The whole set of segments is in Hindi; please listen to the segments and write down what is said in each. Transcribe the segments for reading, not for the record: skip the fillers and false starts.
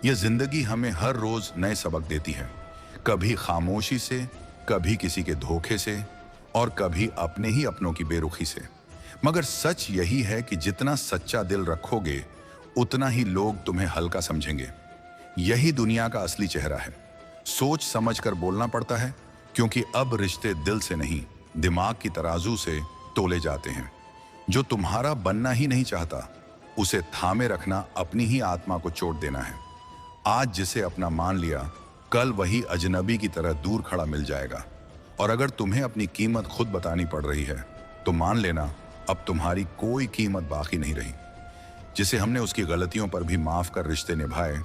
यह जिंदगी हमें हर रोज नए सबक देती है, कभी खामोशी से, कभी किसी के धोखे से और कभी अपने ही अपनों की बेरुखी से। मगर सच यही है कि जितना सच्चा दिल रखोगे उतना ही लोग तुम्हें हल्का समझेंगे। यही दुनिया का असली चेहरा है। सोच समझ कर बोलना पड़ता है, क्योंकि अब रिश्ते दिल से नहीं, दिमाग की तराजू से तोले जाते हैं। जो तुम्हारा बनना ही नहीं चाहता उसे थामे रखना अपनी ही आत्मा को चोट देना है। आज जिसे अपना मान लिया, कल वही अजनबी की तरह दूर खड़ा मिल जाएगा। और अगर तुम्हें अपनी कीमत खुद बतानी पड़ रही है तो मान लेना अब तुम्हारी कोई कीमत बाकी नहीं रही। जिसे हमने उसकी गलतियों पर भी माफ कर रिश्ते निभाए,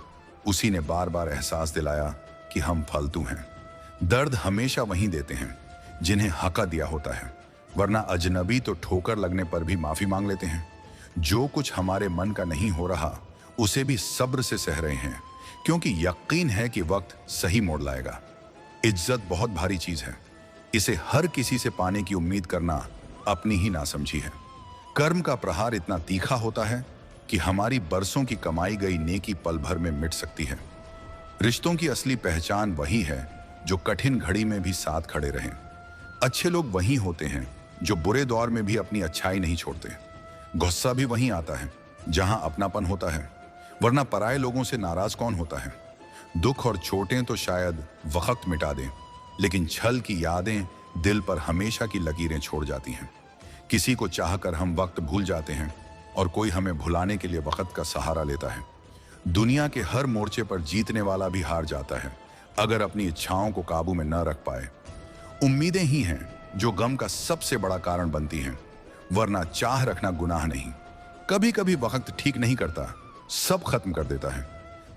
उसी ने बार बार एहसास दिलाया कि हम फालतू हैं। दर्द हमेशा वहीं देते हैं जिन्हें हका दिया होता है, वरना अजनबी तो ठोकर लगने पर भी माफी मांग लेते हैं। जो कुछ हमारे मन का नहीं हो रहा उसे भी सब्र से सह रहे हैं, क्योंकि यकीन है कि वक्त सही मोड़ लाएगा। इज्जत बहुत भारी चीज है, इसे हर किसी से पाने की उम्मीद करना अपनी ही नासमझी है। कर्म का प्रहार इतना तीखा होता है कि हमारी बरसों की कमाई गई नेकी पल भर में मिट सकती है। रिश्तों की असली पहचान वही है जो कठिन घड़ी में भी साथ खड़े रहें। अच्छे लोग वही होते हैं जो बुरे दौर में भी अपनी अच्छाई नहीं छोड़ते। गुस्सा भी वहीं आता है जहां अपनापन होता है, वरना पराये लोगों से नाराज कौन होता है। दुख और चोटें तो शायद वक्त मिटा दें, लेकिन छल की यादें दिल पर हमेशा की लकीरें छोड़ जाती हैं। किसी को चाहकर हम वक्त भूल जाते हैं और कोई हमें भुलाने के लिए वक्त का सहारा लेता है। दुनिया के हर मोर्चे पर जीतने वाला भी हार जाता है अगर अपनी इच्छाओं को काबू में न रख पाए। उम्मीदें ही हैं जो गम का सबसे बड़ा कारण बनती हैं, वरना चाह रखना गुनाह नहीं। कभी कभी वक्त ठीक नहीं करता, सब खत्म कर देता है।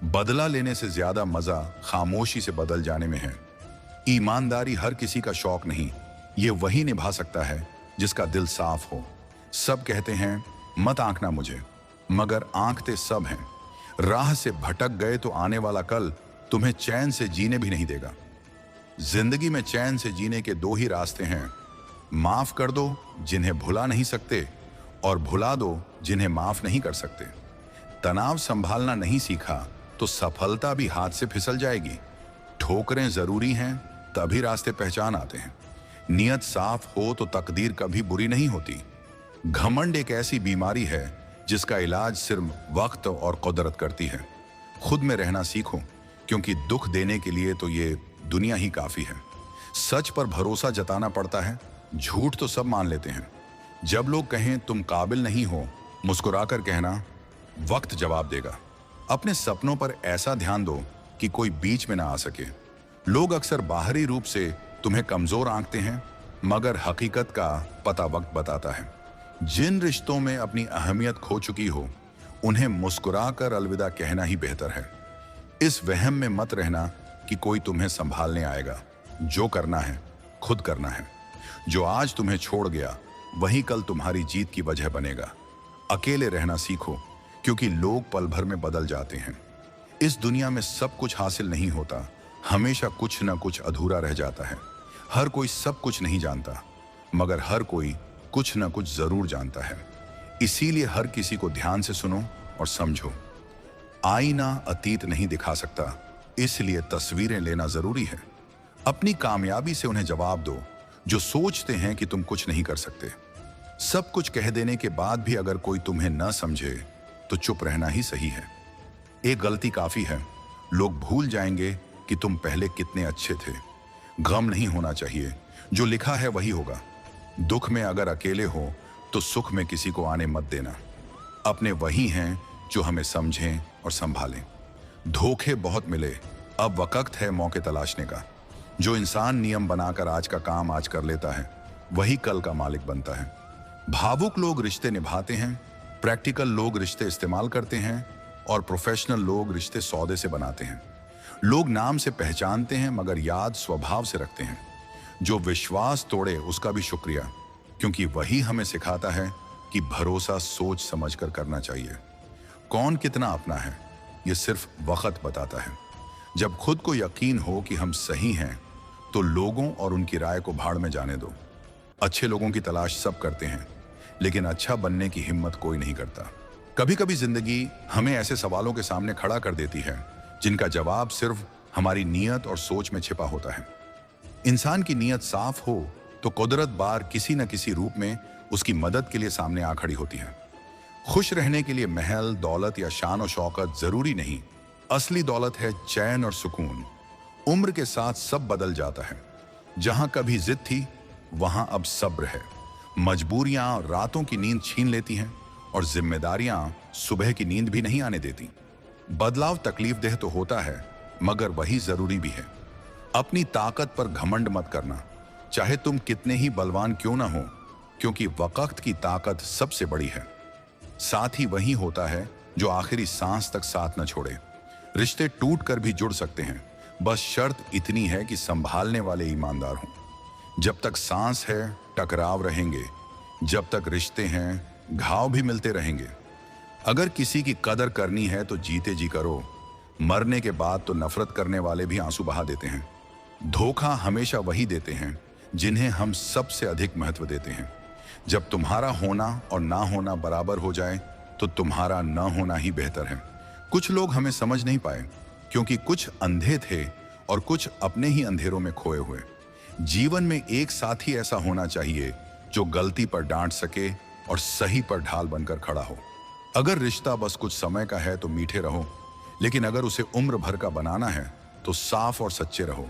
बदला लेने से ज्यादा मजा खामोशी से बदल जाने में है। ईमानदारी हर किसी का शौक नहीं, ये वही निभा सकता है जिसका दिल साफ हो। सब कहते हैं मत आंकना मुझे, मगर आंकते सब हैं। राह से भटक गए तो आने वाला कल तुम्हें चैन से जीने भी नहीं देगा। जिंदगी में चैन से जीने के दो ही रास्ते हैं, माफ कर दो जिन्हें भुला नहीं सकते, और भुला दो जिन्हें माफ नहीं कर सकते। तनाव संभालना नहीं सीखा तो सफलता भी हाथ से फिसल जाएगी। ठोकरें जरूरी हैं, तभी रास्ते पहचान आते हैं। नियत साफ हो तो तकदीर कभी बुरी नहीं होती। घमंड एक ऐसी बीमारी है जिसका इलाज सिर्फ वक्त और कुदरत करती है। खुद में रहना सीखो, क्योंकि दुख देने के लिए तो ये दुनिया ही काफी है। सच पर भरोसा जताना पड़ता है, झूठ तो सब मान लेते हैं। जब लोग कहें तुम काबिल नहीं हो, मुस्कुराकर कहना वक्त जवाब देगा। अपने सपनों पर ऐसा ध्यान दो कि कोई बीच में ना आ सके। लोग अक्सर बाहरी रूप से तुम्हें कमजोर आंकते हैं, मगर हकीकत का पता वक्त बताता है। जिन रिश्तों में अपनी अहमियत खो चुकी हो, उन्हें मुस्कुराकर अलविदा कहना ही बेहतर है। इस वहम में मत रहना कि कोई तुम्हें संभालने आएगा। जो करना है खुद करना है। जो आज तुम्हें छोड़ गया वही कल तुम्हारी जीत की वजह बनेगा। अकेले रहना सीखो, क्योंकि लोग पल भर में बदल जाते हैं। इस दुनिया में सब कुछ हासिल नहीं होता, हमेशा कुछ न कुछ अधूरा रह जाता है। हर कोई सब कुछ नहीं जानता, मगर हर कोई कुछ न कुछ जरूर जानता है। इसीलिए हर किसी को ध्यान से सुनो और समझो। आईना अतीत नहीं दिखा सकता, इसलिए तस्वीरें लेना जरूरी है। अपनी कामयाबी से उन्हें जवाब दो जो सोचते हैं कि तुम कुछ नहीं कर सकते। सब कुछ कह देने के बाद भी अगर कोई तुम्हें न समझे तो चुप रहना ही सही है। एक गलती काफी है, लोग भूल जाएंगे कि तुम पहले कितने अच्छे थे। गम नहीं होना चाहिए, जो लिखा है वही होगा। दुख में अगर अकेले हो तो सुख में किसी को आने मत देना। अपने वही हैं जो हमें समझें और संभालें। धोखे बहुत मिले, अब वक्त है मौके तलाशने का। जो इंसान नियम बनाकर आज का काम आज कर लेता है, वही कल का मालिक बनता है। भावुक लोग रिश्ते निभाते हैं, प्रैक्टिकल लोग रिश्ते इस्तेमाल करते हैं, और प्रोफेशनल लोग रिश्ते सौदे से बनाते हैं। लोग नाम से पहचानते हैं, मगर याद स्वभाव से रखते हैं। जो विश्वास तोड़े उसका भी शुक्रिया, क्योंकि वही हमें सिखाता है कि भरोसा सोच समझकर करना चाहिए। कौन कितना अपना है ये सिर्फ वक्त बताता है। जब खुद को यकीन हो कि हम सही हैं, तो लोगों और उनकी राय को भाड़ में जाने दो। अच्छे लोगों की तलाश सब करते हैं, लेकिन अच्छा बनने की हिम्मत कोई नहीं करता। कभी कभी जिंदगी हमें ऐसे सवालों के सामने खड़ा कर देती है जिनका जवाब सिर्फ हमारी नीयत और सोच में छिपा होता है। इंसान की नीयत साफ हो तो कुदरत बार किसी न किसी रूप में उसकी मदद के लिए सामने आ खड़ी होती है। खुश रहने के लिए महल, दौलत या शान और शौकत जरूरी नहीं। असली दौलत है चैन और सुकून। उम्र के साथ सब बदल जाता है। जहां कभी जिद थी वहां अब सब्र है। मजबूरियां रातों की नींद छीन लेती हैं और जिम्मेदारियां सुबह की नींद भी नहीं आने देती। बदलाव तकलीफदेह तो होता है मगर वही जरूरी भी है। अपनी ताकत पर घमंड मत करना, चाहे तुम कितने ही बलवान क्यों ना हो, क्योंकि वक्त की ताकत सबसे बड़ी है। साथ ही वही होता है जो आखिरी सांस तक साथ न छोड़े। रिश्ते टूट कर भी जुड़ सकते हैं, बस शर्त इतनी है कि संभालने वाले ईमानदार हों। जब तक सांस है टकराव रहेंगे, जब तक रिश्ते हैं घाव भी मिलते रहेंगे। अगर किसी की कदर करनी है तो जीते जी करो। मरने के बाद तो नफरत करने वाले भी आंसू बहा देते हैं। धोखा हमेशा वही देते हैं जिन्हें हम सबसे अधिक महत्व देते हैं। जब तुम्हारा होना और ना होना बराबर हो जाए तो तुम्हारा न होना ही बेहतर है। कुछ लोग हमें समझ नहीं पाए क्योंकि कुछ अंधे थे और कुछ अपने ही अंधेरों में खोए हुए। जीवन में एक साथी ऐसा होना चाहिए जो गलती पर डांट सके और सही पर ढाल बनकर खड़ा हो। अगर रिश्ता बस कुछ समय का है तो मीठे रहो, लेकिन अगर उसे उम्र भर का बनाना है तो साफ और सच्चे रहो।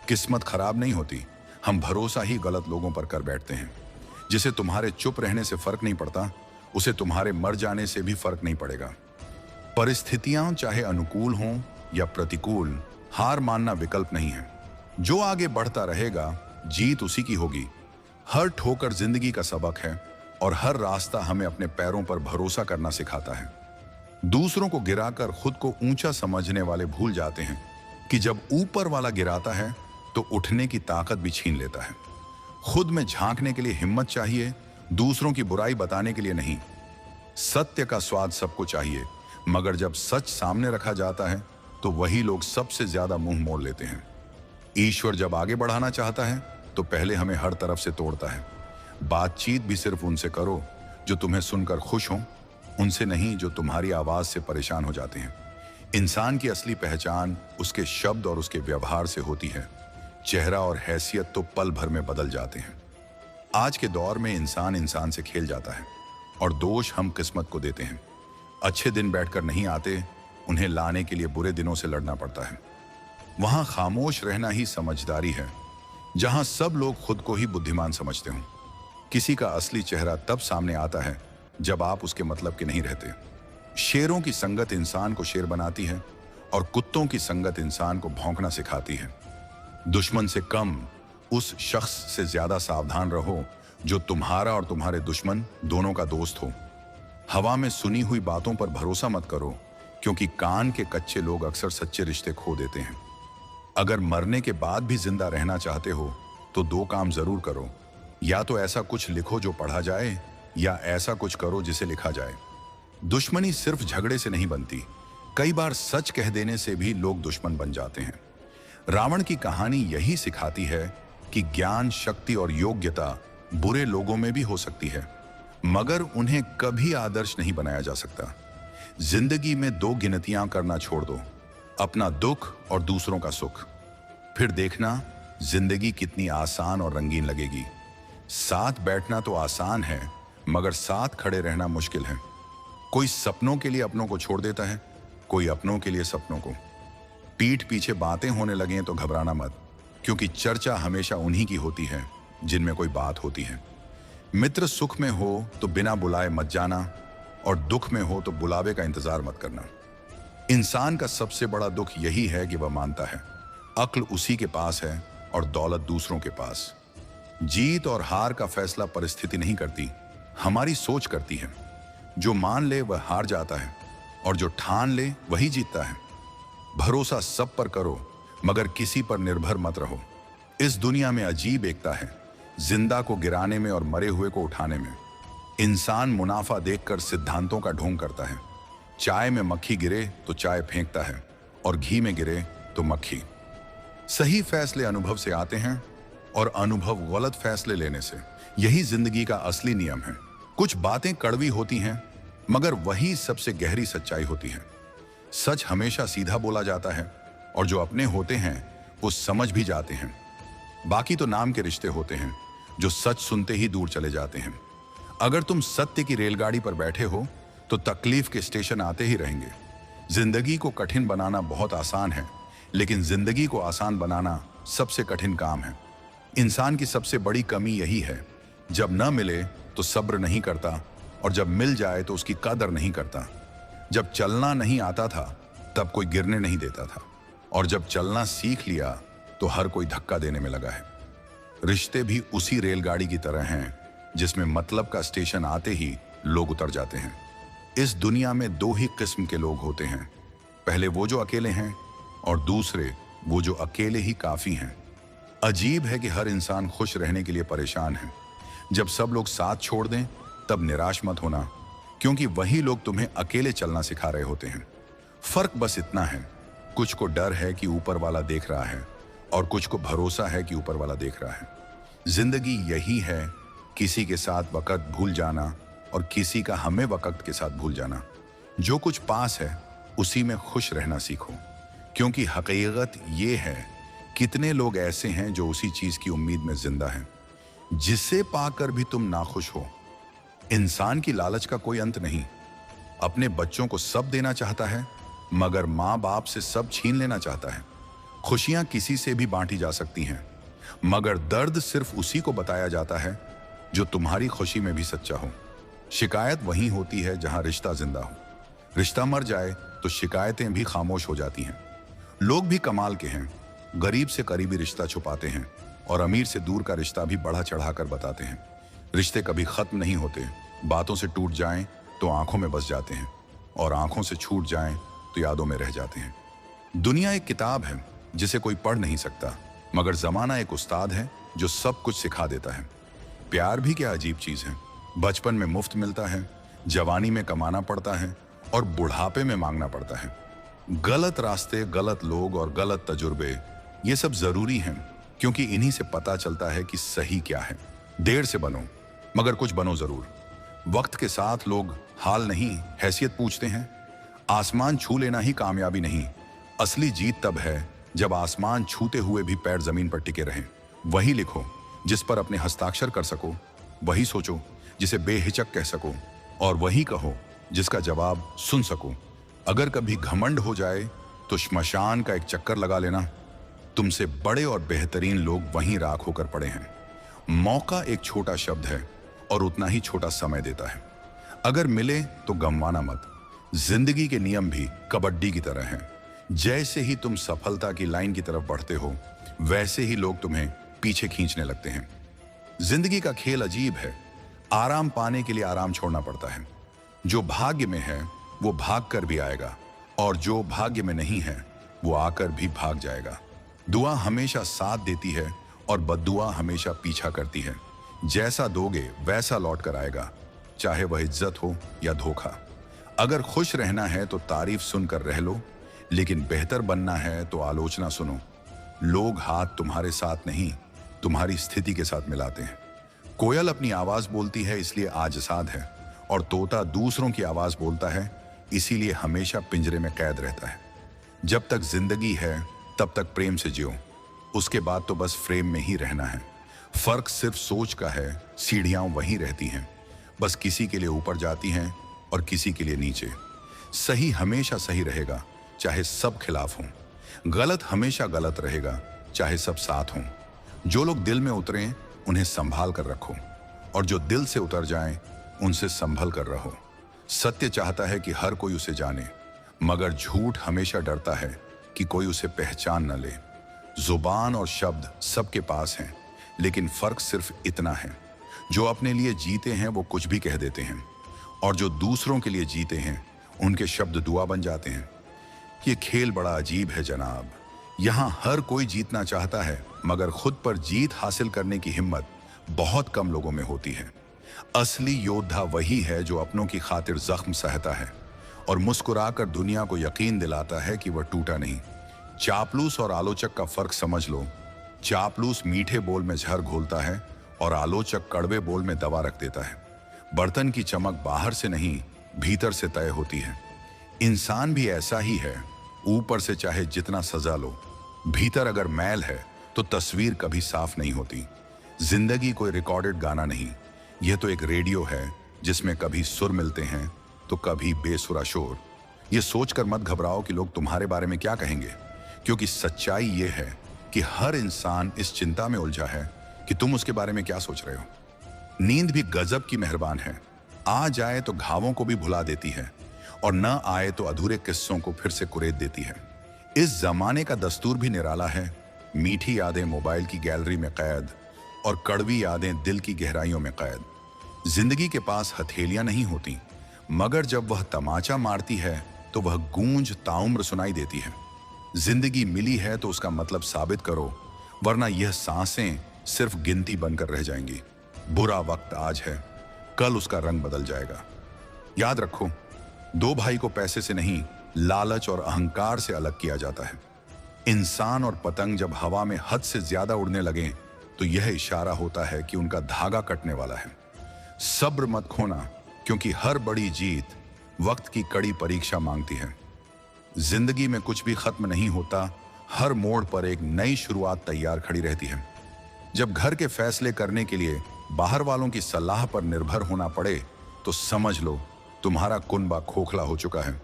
किस्मत खराब नहीं होती, हम भरोसा ही गलत लोगों पर कर बैठते हैं। जिसे तुम्हारे चुप रहने से फर्क नहीं पड़ता, उसे तुम्हारे मर जाने से भी फर्क नहीं पड़ेगा। परिस्थितियां चाहे अनुकूल हों या प्रतिकूल, हार मानना विकल्प नहीं है। जो आगे बढ़ता रहेगा जीत उसी की होगी। हर ठोकर जिंदगी का सबक है और हर रास्ता हमें अपने पैरों पर भरोसा करना सिखाता है। दूसरों को गिराकर खुद को ऊंचा समझने वाले भूल जाते हैं कि जब ऊपर वाला गिराता है तो उठने की ताकत भी छीन लेता है। खुद में झांकने के लिए हिम्मत चाहिए, दूसरों की बुराई बताने के लिए नहीं। सत्य का स्वाद सबको चाहिए, मगर जब सच सामने रखा जाता है तो वही लोग सबसे ज्यादा मुंह मोड़ लेते हैं। ईश्वर जब आगे बढ़ाना चाहता है तो पहले हमें हर तरफ से तोड़ता है। बातचीत भी सिर्फ उनसे करो जो तुम्हें सुनकर खुश हों, उनसे नहीं जो तुम्हारी आवाज से परेशान हो जाते हैं। इंसान की असली पहचान उसके शब्द और उसके व्यवहार से होती है। चेहरा और हैसियत तो पल भर में बदल जाते हैं। आज के दौर में इंसान इंसान से खेल जाता है और दोष हम किस्मत को देते हैं। अच्छे दिन बैठकर नहीं आते, उन्हें लाने के लिए बुरे दिनों से लड़ना पड़ता है। वहां खामोश रहना ही समझदारी है, जहां सब लोग खुद को ही बुद्धिमान समझते हों। किसी का असली चेहरा तब सामने आता है जब आप उसके मतलब के नहीं रहते। शेरों की संगत इंसान को शेर बनाती है और कुत्तों की संगत इंसान को भौंकना सिखाती है। दुश्मन से कम उस शख्स से ज्यादा सावधान रहो जो तुम्हारा और तुम्हारे दुश्मन दोनों का दोस्त हो। हवा में सुनी हुई बातों पर भरोसा मत करो, क्योंकि कान के कच्चे लोग अक्सर सच्चे रिश्ते खो देते हैं। अगर मरने के बाद भी जिंदा रहना चाहते हो तो दो काम जरूर करो। या तो ऐसा कुछ लिखो जो पढ़ा जाए, या ऐसा कुछ करो जिसे लिखा जाए। दुश्मनी सिर्फ झगड़े से नहीं बनती, कई बार सच कह देने से भी लोग दुश्मन बन जाते हैं। रावण की कहानी यही सिखाती है कि ज्ञान, शक्ति और योग्यता बुरे लोगों में भी हो सकती है, मगर उन्हें कभी आदर्श नहीं बनाया जा सकता। जिंदगी में दो गिनतियां करना छोड़ दो, अपना दुख और दूसरों का सुख। फिर देखना जिंदगी कितनी आसान और रंगीन लगेगी। साथ बैठना तो आसान है, मगर साथ खड़े रहना मुश्किल है। कोई सपनों के लिए अपनों को छोड़ देता है, कोई अपनों के लिए सपनों को। पीठ पीछे बातें होने लगें तो घबराना मत, क्योंकि चर्चा हमेशा उन्हीं की होती है जिनमें कोई बात होती है। मित्र सुख में हो तो बिना बुलाए मत जाना, और दुख में हो तो बुलावे का इंतजार मत करना। इंसान का सबसे बड़ा दुख यही है कि वह मानता है अक्ल उसी के पास है और दौलत दूसरों के पास। जीत और हार का फैसला परिस्थिति नहीं करती, हमारी सोच करती है। जो मान ले वह हार जाता है और जो ठान ले वही जीतता है। भरोसा सब पर करो, मगर किसी पर निर्भर मत रहो। इस दुनिया में अजीब एकता है, जिंदा को गिराने में और मरे हुए को उठाने में। इंसान मुनाफा देखकर सिद्धांतों का ढोंग करता है। चाय में मक्खी गिरे तो चाय फेंकता है, और घी में गिरे तो मक्खी। सही फैसले अनुभव से आते हैं और अनुभव गलत फैसले लेने से। यही जिंदगी का असली नियम है। कुछ बातें कड़वी होती हैं, मगर वही सबसे गहरी सच्चाई होती है। सच हमेशा सीधा बोला जाता है और जो अपने होते हैं वो समझ भी जाते हैं। बाकी तो नाम के रिश्ते होते हैं जो सच सुनते ही दूर चले जाते हैं। अगर तुम सत्य की रेलगाड़ी पर बैठे हो तो तकलीफ के स्टेशन आते ही रहेंगे। जिंदगी को कठिन बनाना बहुत आसान है, लेकिन जिंदगी को आसान बनाना सबसे कठिन काम है। इंसान की सबसे बड़ी कमी यही है, जब न मिले तो सब्र नहीं करता और जब मिल जाए तो उसकी कदर नहीं करता। जब चलना नहीं आता था तब कोई गिरने नहीं देता था, और जब चलना सीख लिया तो हर कोई धक्का देने में लगा है। रिश्ते भी उसी रेलगाड़ी की तरह हैं जिसमें मतलब का स्टेशन आते ही लोग उतर जाते हैं। इस दुनिया में दो ही किस्म के लोग होते हैं, पहले वो जो अकेले हैं और दूसरे वो जो अकेले ही काफी हैं। अजीब है कि हर इंसान खुश रहने के लिए परेशान है। जब सब लोग साथ छोड़ दें तब निराश मत होना, क्योंकि वही लोग तुम्हें अकेले चलना सिखा रहे होते हैं। फर्क बस इतना है, कुछ को डर है कि ऊपर वाला देख रहा है और कुछ को भरोसा है कि ऊपर वाला देख रहा है। जिंदगी यही है, किसी के साथ वक्त भूल जाना और किसी का हमें वक्त के साथ भूल जाना। जो कुछ पास है उसी में खुश रहना सीखो, क्योंकि हकीकत ये है, कितने लोग ऐसे हैं जो उसी चीज की उम्मीद में जिंदा हैं जिसे पाकर भी तुम नाखुश हो। इंसान की लालच का कोई अंत नहीं। अपने बच्चों को सब देना चाहता है मगर माँ बाप से सब छीन लेना चाहता है। खुशियां किसी से भी बांटी जा सकती हैं, मगर दर्द सिर्फ उसी को बताया जाता है जो तुम्हारी खुशी में भी सच्चा हो। शिकायत वहीं होती है जहां रिश्ता जिंदा हो। रिश्ता मर जाए तो शिकायतें भी खामोश हो जाती हैं। लोग भी कमाल के हैं, गरीब से करीबी रिश्ता छुपाते हैं और अमीर से दूर का रिश्ता भी बढ़ा चढ़ाकर बताते हैं। रिश्ते कभी खत्म नहीं होते, बातों से टूट जाएं तो आंखों में बस जाते हैं और आंखों से छूट जाएं तो यादों में रह जाते हैं। दुनिया एक किताब है जिसे कोई पढ़ नहीं सकता, मगर जमाना एक उस्ताद है जो सब कुछ सिखा देता है। प्यार भी क्या अजीब चीज है, बचपन में मुफ्त मिलता है, जवानी में कमाना पड़ता है और बुढ़ापे में मांगना पड़ता है। गलत रास्ते, गलत लोग और गलत तजुर्बे, ये सब जरूरी हैं, क्योंकि इन्हीं से पता चलता है कि सही क्या है। देर से बनो मगर कुछ बनो जरूर। वक्त के साथ लोग हाल नहीं हैसियत पूछते हैं। आसमान छू लेना ही कामयाबी नहीं, असली जीत तब है जब आसमान छूते हुए भी पैर जमीन पर टिके रहें। वही लिखो जिस पर अपने हस्ताक्षर कर सको, वही सोचो जिसे बेहिचक कह सको, और वही कहो जिसका जवाब सुन सको। अगर कभी घमंड हो जाए तो श्मशान का एक चक्कर लगा लेना। तुमसे बड़े और बेहतरीन लोग वहीं राख होकर पड़े हैं। मौका एक छोटा शब्द है और उतना ही छोटा समय देता है। अगर मिले तो गंवाना मत। जिंदगी के नियम भी कबड्डी की तरह हैं। जैसे ही तुम सफलता की लाइन की तरफ बढ़ते हो, वैसे ही लोग तुम्हें पीछे खींचने लगते हैं। जिंदगी का खेल अजीब है। आराम पाने के लिए आराम छोड़ना पड़ता है। जो भाग्य में है वो भाग कर भी आएगा, और जो भाग्य में नहीं है वो आकर भी भाग जाएगा। दुआ हमेशा साथ देती है और बद्दुआ हमेशा पीछा करती है। जैसा दोगे वैसा लौट कर आएगा, चाहे वह इज्जत हो या धोखा। अगर खुश रहना है तो तारीफ सुनकर रह लो, लेकिन बेहतर बनना है तो आलोचना सुनो। लोग हाथ तुम्हारे साथ नहीं, तुम्हारी स्थिति के साथ मिलाते हैं। कोयल अपनी आवाज बोलती है इसलिए आजसाद है, और तोता दूसरों की आवाज बोलता है इसीलिए हमेशा पिंजरे में कैद रहता है। जब तक जिंदगी है तब तक प्रेम से जियो, उसके बाद तो बस फ्रेम में ही रहना है। फर्क सिर्फ सोच का है, सीढ़ियां वहीं रहती हैं, बस किसी के लिए ऊपर जाती हैं और किसी के लिए नीचे। सही हमेशा सही रहेगा चाहे सब खिलाफ हों, गलत हमेशा गलत रहेगा चाहे सब साथ हों। जो लोग दिल में उतरें उन्हें संभाल कर रखो, और जो दिल से उतर जाएं उनसे संभल कर रहो। सत्य चाहता है कि हर कोई उसे जाने, मगर झूठ हमेशा डरता है कि कोई उसे पहचान न ले। जुबान और शब्द सबके पास हैं, लेकिन फर्क सिर्फ इतना है, जो अपने लिए जीते हैं वो कुछ भी कह देते हैं, और जो दूसरों के लिए जीते हैं उनके शब्द दुआ बन जाते हैं। ये खेल बड़ा अजीब है जनाब। यहाँ हर कोई जीतना चाहता है, मगर खुद पर जीत हासिल करने की हिम्मत बहुत कम लोगों में होती है। असली योद्धा वही है जो अपनों की खातिर जख्म सहता है और मुस्कुराकर दुनिया को यकीन दिलाता है कि वह टूटा नहीं। चापलूस और आलोचक का फर्क समझ लो। चापलूस मीठे बोल में जहर घोलता है और आलोचक कड़वे बोल में दवा रख देता है। बर्तन की चमक बाहर से नहीं, भीतर से तय होती है। इंसान भी ऐसा ही है। ऊपर से चाहे जितना सजा लो, भीतर अगर मैल है तो तस्वीर कभी साफ नहीं होती। जिंदगी कोई रिकॉर्डेड गाना नहीं, यह तो एक रेडियो है जिसमें कभी सुर मिलते हैं तो कभी बेसुरा शोर। यह सोचकर मत घबराओ कि लोग तुम्हारे बारे में क्या कहेंगे, क्योंकि सच्चाई यह है कि हर इंसान इस चिंता में उलझा है कि तुम उसके बारे में क्या सोच रहे हो। नींद भी गजब की मेहरबान है। आ जाए तो घावों को भी भुला देती है और न आए तो अधूरे किस्सों को फिर से कुरेद देती है। इस जमाने का दस्तूर भी निराला है। मीठी यादें मोबाइल की गैलरी में कैद और कड़वी यादें दिल की गहराइयों में कैद। जिंदगी के पास हथेलियां नहीं होती, मगर जब वह तमाचा मारती है तो वह गूंज ताउम्र सुनाई देती है। जिंदगी मिली है तो उसका मतलब साबित करो, वरना यह सांसें सिर्फ गिनती बनकर रह जाएंगी। बुरा वक्त आज है, कल उसका रंग बदल जाएगा। याद रखो, दो भाई को पैसे से नहीं, लालच और अहंकार से अलग किया जाता है। इंसान और पतंग जब हवा में हद से ज्यादा उड़ने लगें तो यह इशारा होता है कि उनका धागा कटने वाला है। सब्र मत खोना, क्योंकि हर बड़ी जीत वक्त की कड़ी परीक्षा मांगती है। जिंदगी में कुछ भी खत्म नहीं होता, हर मोड़ पर एक नई शुरुआत तैयार खड़ी रहती है। जब घर के फैसले करने के लिए बाहर वालों की सलाह पर निर्भर होना पड़े तो समझ लो तुम्हारा कुनबा खोखला हो चुका है।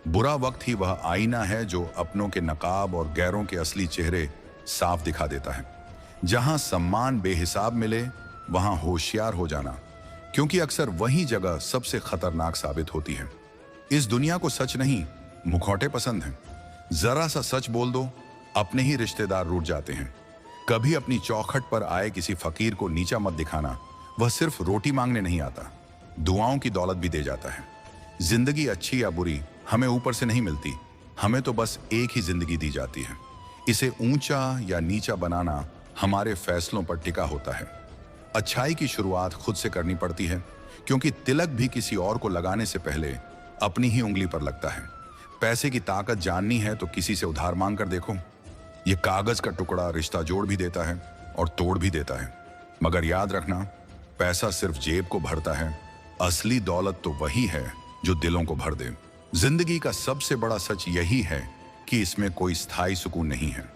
बुरा वक्त ही वह आईना है जो अपनों के नकाब और गैरों के असली चेहरे साफ दिखा देता है। जहां सम्मान बेहिसाब मिले वहां होशियार हो जाना, क्योंकि अक्सर वही जगह सबसे खतरनाक साबित होती है। इस दुनिया को सच नहीं, मुखौटे पसंद हैं। जरा सा सच बोल दो, अपने ही रिश्तेदार रूठ जाते हैं। कभी अपनी चौखट पर आए किसी फकीर को नीचा मत दिखाना, वह सिर्फ रोटी मांगने नहीं आता, दुआओं की दौलत भी दे जाता है। जिंदगी अच्छी या बुरी हमें ऊपर से नहीं मिलती, हमें तो बस एक ही जिंदगी दी जाती है। इसे ऊंचा या नीचा बनाना हमारे फैसलों पर टिका होता है। अच्छाई की शुरुआत खुद से करनी पड़ती है, क्योंकि तिलक भी किसी और को लगाने से पहले अपनी ही उंगली पर लगता है। पैसे की ताकत जाननी है तो किसी से उधार मांग कर देखो। ये कागज का टुकड़ा रिश्ता जोड़ भी देता है और तोड़ भी देता है। मगर याद रखना, पैसा सिर्फ जेब को भरता है, असली दौलत तो वही है जो दिलों को भर दे। जिंदगी का सबसे बड़ा सच यही है कि इसमें कोई स्थायी सुकून नहीं है।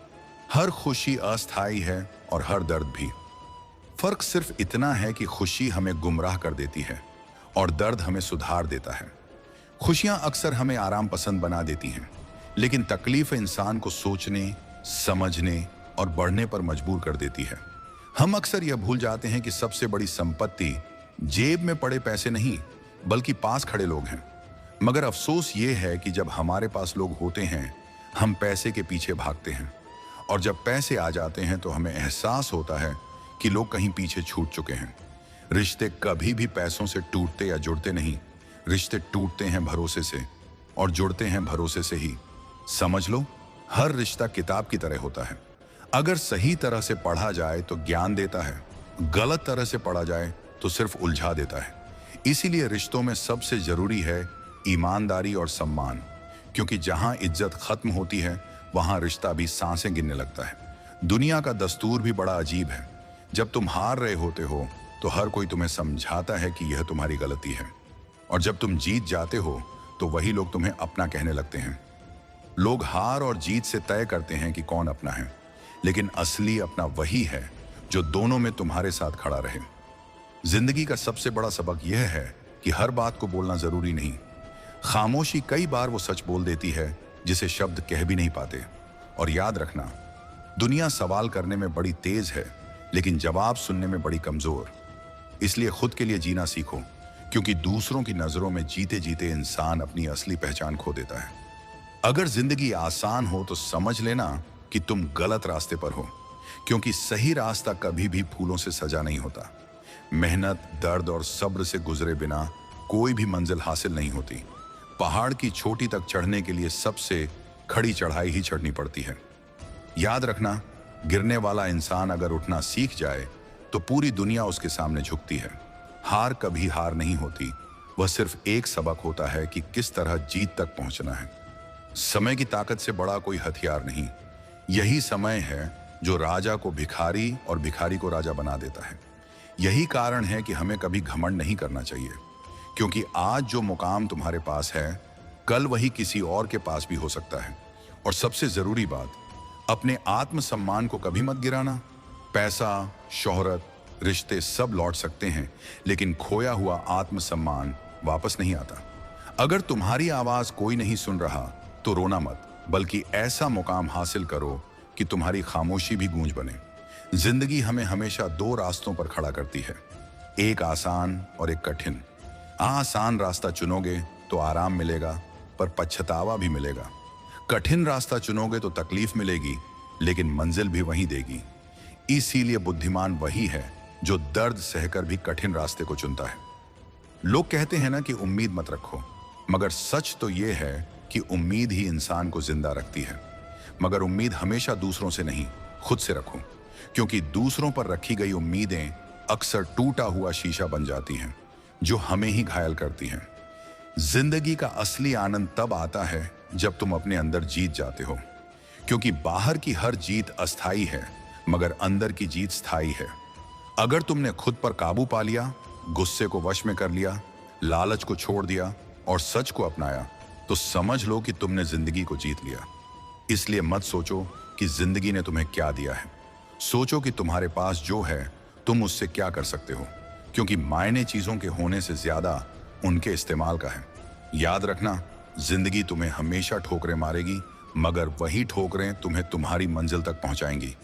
हर खुशी अस्थायी है और हर दर्द भी। फर्क सिर्फ इतना है कि खुशी हमें गुमराह कर देती है और दर्द हमें सुधार देता है। खुशियां अक्सर हमें आराम पसंद बना देती हैं, लेकिन तकलीफ इंसान को सोचने, समझने और बढ़ने पर मजबूर कर देती है। हम अक्सर यह भूल जाते हैं कि सबसे बड़ी संपत्ति जेब में पड़े पैसे नहीं, बल्कि पास खड़े लोग हैं। मगर अफसोस ये है कि जब हमारे पास लोग होते हैं, हम पैसे के पीछे भागते हैं, और जब पैसे आ जाते हैं तो हमें एहसास होता है कि लोग कहीं पीछे छूट चुके हैं। रिश्ते कभी भी पैसों से टूटते या जुड़ते नहीं, रिश्ते टूटते हैं भरोसे से और जुड़ते हैं भरोसे से ही। समझ लो, हर रिश्ता किताब की तरह होता है। अगर सही तरह से पढ़ा जाए तो ज्ञान देता है, गलत तरह से पढ़ा जाए तो सिर्फ उलझा देता है। इसीलिए रिश्तों में सबसे जरूरी है ईमानदारी और सम्मान, क्योंकि जहां इज्जत खत्म होती है वहां रिश्ता भी सांसें गिनने लगता है। दुनिया का दस्तूर भी बड़ा अजीब है। जब तुम हार रहे होते हो तो हर कोई तुम्हें समझाता है कि यह तुम्हारी गलती है, और जब तुम जीत जाते हो तो वही लोग तुम्हें अपना कहने लगते हैं। लोग हार और जीत से तय करते हैं कि कौन अपना है, लेकिन असली अपना वही है जो दोनों में तुम्हारे साथ खड़ा रहे। जिंदगी का सबसे बड़ा सबक यह है कि हर बात को बोलना जरूरी नहीं। खामोशी कई बार वो सच बोल देती है जिसे शब्द कह भी नहीं पाते। और याद रखना, दुनिया सवाल करने में बड़ी तेज है, लेकिन जवाब सुनने में बड़ी कमजोर। इसलिए खुद के लिए जीना सीखो, क्योंकि दूसरों की नजरों में जीते जीते इंसान अपनी असली पहचान खो देता है। अगर जिंदगी आसान हो तो समझ लेना कि तुम गलत रास्ते पर हो, क्योंकि सही रास्ता कभी भी फूलों से सजा नहीं होता। मेहनत, दर्द और सब्र से गुजरे बिना कोई भी मंजिल हासिल नहीं होती। पहाड़ की चोटी तक चढ़ने के लिए सबसे खड़ी चढ़ाई ही चढ़नी पड़ती है। याद रखना, गिरने वाला इंसान अगर उठना सीख जाए तो पूरी दुनिया उसके सामने झुकती है। हार कभी हार नहीं होती, वह सिर्फ एक सबक होता है कि किस तरह जीत तक पहुंचना है। समय की ताकत से बड़ा कोई हथियार नहीं। यही समय है जो राजा को भिखारी और भिखारी को राजा बना देता है। यही कारण है कि हमें कभी घमंड नहीं करना चाहिए, क्योंकि आज जो मुकाम तुम्हारे पास है कल वही किसी और के पास भी हो सकता है। और सबसे जरूरी बात, अपने आत्मसम्मान को कभी मत गिराना। पैसा, शोहरत, रिश्ते सब लौट सकते हैं, लेकिन खोया हुआ आत्मसम्मान वापस नहीं आता। अगर तुम्हारी आवाज कोई नहीं सुन रहा तो रोना मत, बल्कि ऐसा मुकाम हासिल करो कि तुम्हारी खामोशी भी गूंज बने। जिंदगी हमें हमेशा दो रास्तों पर खड़ा करती है, एक आसान और एक कठिन। आसान रास्ता चुनोगे तो आराम मिलेगा, पर पछतावा भी मिलेगा। कठिन रास्ता चुनोगे तो तकलीफ मिलेगी, लेकिन मंजिल भी वहीं देगी। इसीलिए बुद्धिमान वही है जो दर्द सहकर भी कठिन रास्ते को चुनता है। लोग कहते हैं ना कि उम्मीद मत रखो, मगर सच तो यह है कि उम्मीद ही इंसान को जिंदा रखती है। मगर उम्मीद हमेशा दूसरों से नहीं, खुद से रखो, क्योंकि दूसरों पर रखी गई उम्मीदें अक्सर टूटा हुआ शीशा बन जाती हैं, जो हमें ही घायल करती हैं। जिंदगी का असली आनंद तब आता है जब तुम अपने अंदर जीत जाते हो, क्योंकि बाहर की हर जीत अस्थाई है, मगर अंदर की जीत स्थायी है। अगर तुमने खुद पर काबू पा लिया, गुस्से को वश में कर लिया, लालच को छोड़ दिया और सच को अपनाया, तो समझ लो कि तुमने जिंदगी को जीत लिया। इसलिए मत सोचो कि जिंदगी ने तुम्हें क्या दिया है, सोचो कि तुम्हारे पास जो है तुम उससे क्या कर सकते हो, क्योंकि मायने चीजों के होने से ज्यादा उनके इस्तेमाल का है। याद रखना, जिंदगी तुम्हें हमेशा ठोकरें मारेगी, मगर वही ठोकरें तुम्हें तुम्हारी मंजिल तक पहुंचाएंगी।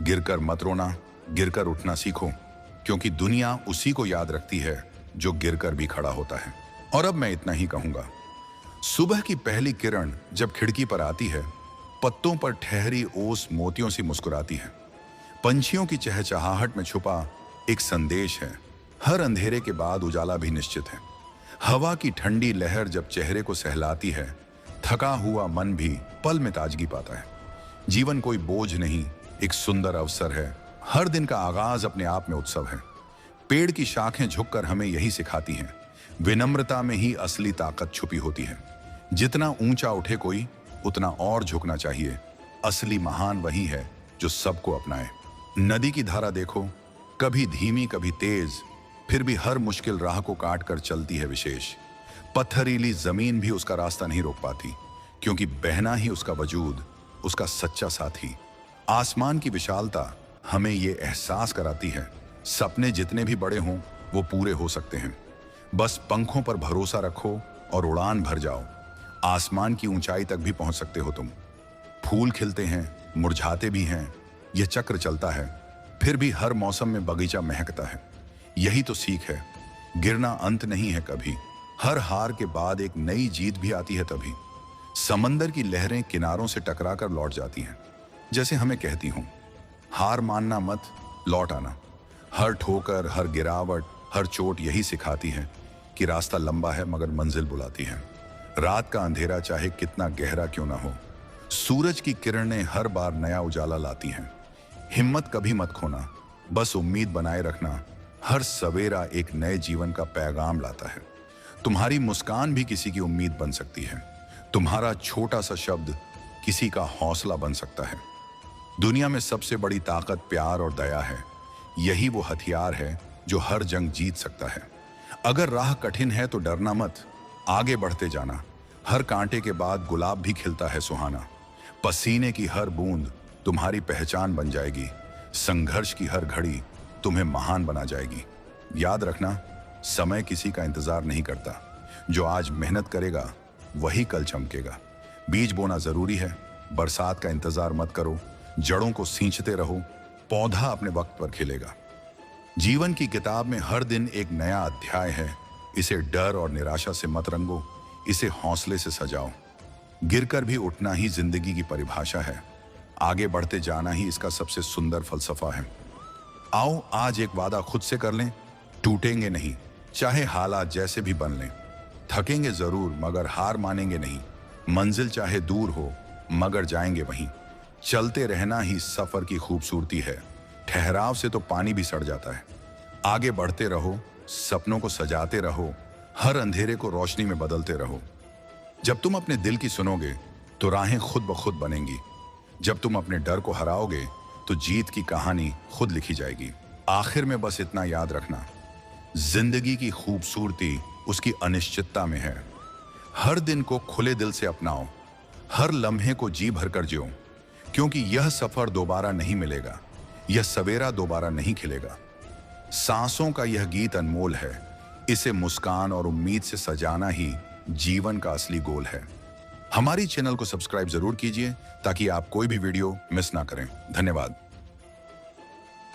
गिरकर मत रोना, गिरकर उठना सीखो, क्योंकि दुनिया उसी को याद रखती है जो गिरकर भी खड़ा होता है। और अब मैं इतना ही कहूंगा, सुबह की पहली किरण जब खिड़की पर आती है, पत्तों पर ठहरी ओस मोतियों सी मुस्कुराती है। पंछियों की चहचहाहट में छुपा एक संदेश है, हर अंधेरे के बाद उजाला भी निश्चित है। हवा की ठंडी लहर जब चेहरे को सहलाती है, थका हुआ मन भी पल में ताजगी पाता है। जीवन कोई बोझ नहीं, एक सुंदर अवसर है। हर दिन का आगाज अपने आप में उत्सव है। पेड़ की शाखें झुककर हमें यही सिखाती हैं, विनम्रता में ही असली ताकत छुपी होती है। जितना ऊंचा उठे कोई, उतना और झुकना चाहिए। असली महान वही है जो सबको अपनाए। नदी की धारा देखो, कभी धीमी कभी तेज, फिर भी हर मुश्किल राह को काट कर चलती है विशेष। पत्थरीली जमीन भी उसका रास्ता नहीं रोक पाती, क्योंकि बहना ही उसका वजूद, उसका सच्चा साथी। आसमान की विशालता हमें ये एहसास कराती है, सपने जितने भी बड़े हों वो पूरे हो सकते हैं। बस पंखों पर भरोसा रखो और उड़ान भर जाओ। आसमान की ऊंचाई तक भी पहुंच सकते हो तुम। फूल खिलते हैं, मुरझाते भी हैं, यह चक्र चलता है, फिर भी हर मौसम में बगीचा महकता है। यही तो सीख है, गिरना अंत नहीं है कभी। हर हार के बाद एक नई जीत भी आती है तभी। समंदर की लहरें किनारों से टकराकर लौट जाती हैं, जैसे हमें कहती हूं, हार मानना मत, लौट आना। हर ठोकर, हर गिरावट, हर चोट यही सिखाती है कि रास्ता लंबा है मगर मंजिल बुलाती है। रात का अंधेरा चाहे कितना गहरा क्यों ना हो, सूरज की किरणें हर बार नया उजाला लाती हैं। हिम्मत कभी मत खोना, बस उम्मीद बनाए रखना। हर सवेरा एक नए जीवन का पैगाम लाता है। तुम्हारी मुस्कान भी किसी की उम्मीद बन सकती है। तुम्हारा छोटा सा शब्द किसी का हौसला बन सकता है। दुनिया में सबसे बड़ी ताकत प्यार और दया है। यही वो हथियार है जो हर जंग जीत सकता है। अगर राह कठिन है तो डरना मत, आगे बढ़ते जाना। हर कांटे के बाद गुलाब भी खिलता है सुहाना। पसीने की हर बूंद तुम्हारी पहचान बन जाएगी। संघर्ष की हर घड़ी तुम्हें महान बना जाएगी। याद रखना, समय किसी का इंतजार नहीं करता। जो आज मेहनत करेगा वही कल चमकेगा। बीज बोना जरूरी है, बरसात का इंतजार मत करो। जड़ों को सींचते रहो, पौधा अपने वक्त पर खिलेगा। जीवन की किताब में हर दिन एक नया अध्याय है। इसे डर और निराशा से मत रंगो, इसे हौसले से सजाओ। गिरकर भी उठना ही जिंदगी की परिभाषा है। आगे बढ़ते जाना ही इसका सबसे सुंदर फलसफा है। आओ आज एक वादा खुद से कर लें, टूटेंगे नहीं, चाहे हालात जैसे भी बन लें। थकेंगे जरूर मगर हार मानेंगे नहीं। मंजिल चाहे दूर हो मगर जाएंगे वहीं। चलते रहना ही सफर की खूबसूरती है। ठहराव से तो पानी भी सड़ जाता है। आगे बढ़ते रहो, सपनों को सजाते रहो, हर अंधेरे को रोशनी में बदलते रहो। जब तुम अपने दिल की सुनोगे तो राहें खुद ब खुद बनेंगी। जब तुम अपने डर को हराओगे तो जीत की कहानी खुद लिखी जाएगी। आखिर में बस इतना याद रखना, जिंदगी की खूबसूरती उसकी अनिश्चितता में है। हर दिन को खुले दिल से अपनाओ, हर लम्हे को जी भरकर जियो, क्योंकि यह सफर दोबारा नहीं मिलेगा, यह सवेरा दोबारा नहीं खिलेगा। सांसों का यह गीत अनमोल है, इसे मुस्कान और उम्मीद से सजाना ही जीवन का असली गोल है। हमारी चैनल को सब्सक्राइब जरूर कीजिए ताकि आप कोई भी वीडियो मिस ना करें। धन्यवाद।